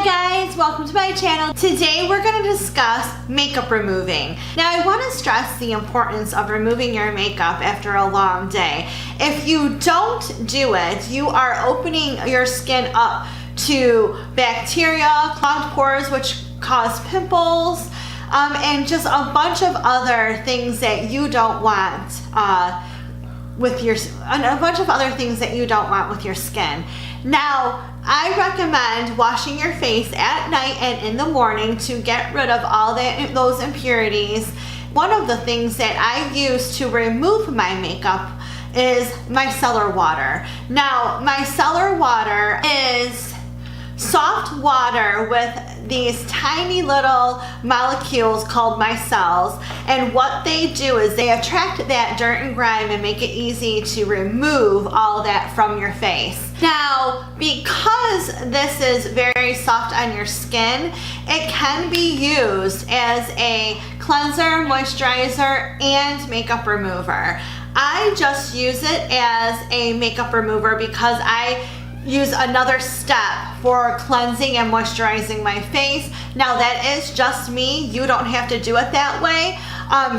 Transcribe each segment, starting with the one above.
Hi guys, welcome to my channel. Today we're going to discuss makeup removing. Now I want to stress the importance of removing your makeup after a long day. If you don't do it, you are opening your skin up to bacteria, clogged pores which cause pimples, and just a bunch of other things that you don't want with your skin. Now, I recommend washing your face at night and in the morning to get rid of all those impurities. One of the things that I use to remove my makeup is micellar water. Now, micellar water is soft water with these tiny little molecules called micelles, and what they do is they attract that dirt and grime and make it easy to remove all that from your face. Now, because this is very soft on your skin, it can be used as a cleanser, moisturizer, and makeup remover. I just use it as a makeup remover because I use another step for cleansing and moisturizing my face. Now that is just me. You don't have to do it that way.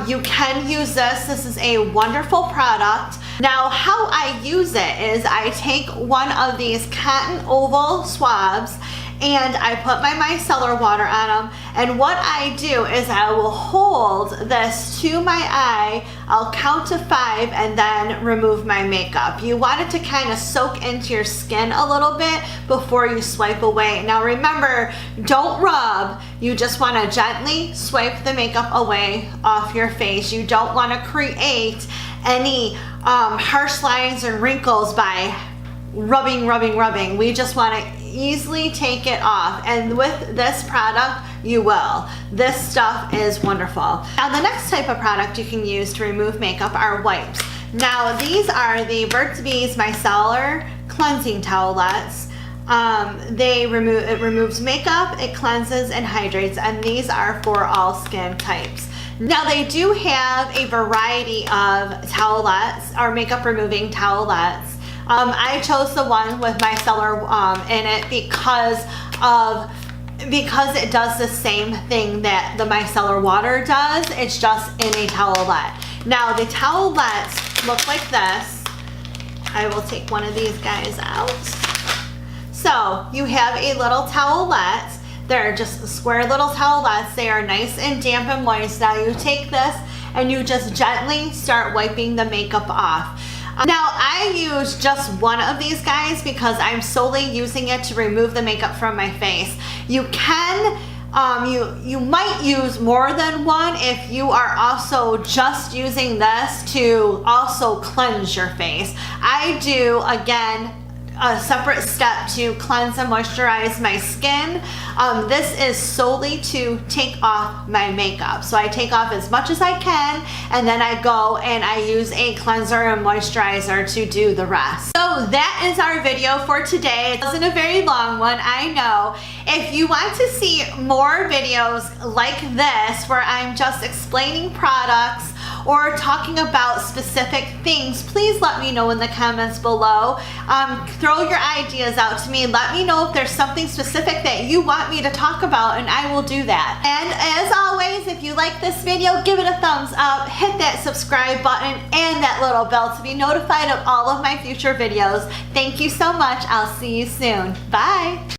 You can use this. This is a wonderful product. Now how I use it is I take one of these cotton oval swabs and I put my micellar water on them, and what I do is I will hold this to my eye, I'll count to 5 and then remove my makeup. You want it to kind of soak into your skin a little bit before you swipe away. Now remember, don't rub, you just want to gently swipe the makeup away off your face. You don't want to create any harsh lines and wrinkles by rubbing. We just want to easily take it off, and with this product you will. This stuff is wonderful. Now the next type of product you can use to remove makeup are wipes. Now these are the Burt's Bees Micellar Cleansing Towelettes. It removes makeup, it cleanses and hydrates, and these are for all skin types. Now they do have a variety of towelettes or makeup removing towelettes. I chose the one with micellar in it because it does the same thing that the micellar water does. It's just in a towelette. Now the towelettes look like this. I will take one of these guys out. So you have a little towelette. They're just square little towelettes. They are nice and damp and moist. Now you take this and you just gently start wiping the makeup off. Now I use just one of these guys because I'm solely using it to remove the makeup from my face. You can, you might use more than one if you are also just using this to also cleanse your face. I do, again, a separate step to cleanse and moisturize my skin. This is solely to take off my makeup. So I take off as much as I can, and then I go and I use a cleanser and moisturizer to do the rest. So that is our video for today. It wasn't a very long one, I know. If you want to see more videos like this where I'm just explaining products or talking about specific things, please let me know in the comments below. Throw your ideas out to me. Let me know if there's something specific that you want me to talk about, and I will do that. And as always, if you like this video, give it a thumbs up, hit that subscribe button and that little bell to be notified of all of my future videos. Thank you so much. I'll see you soon. Bye.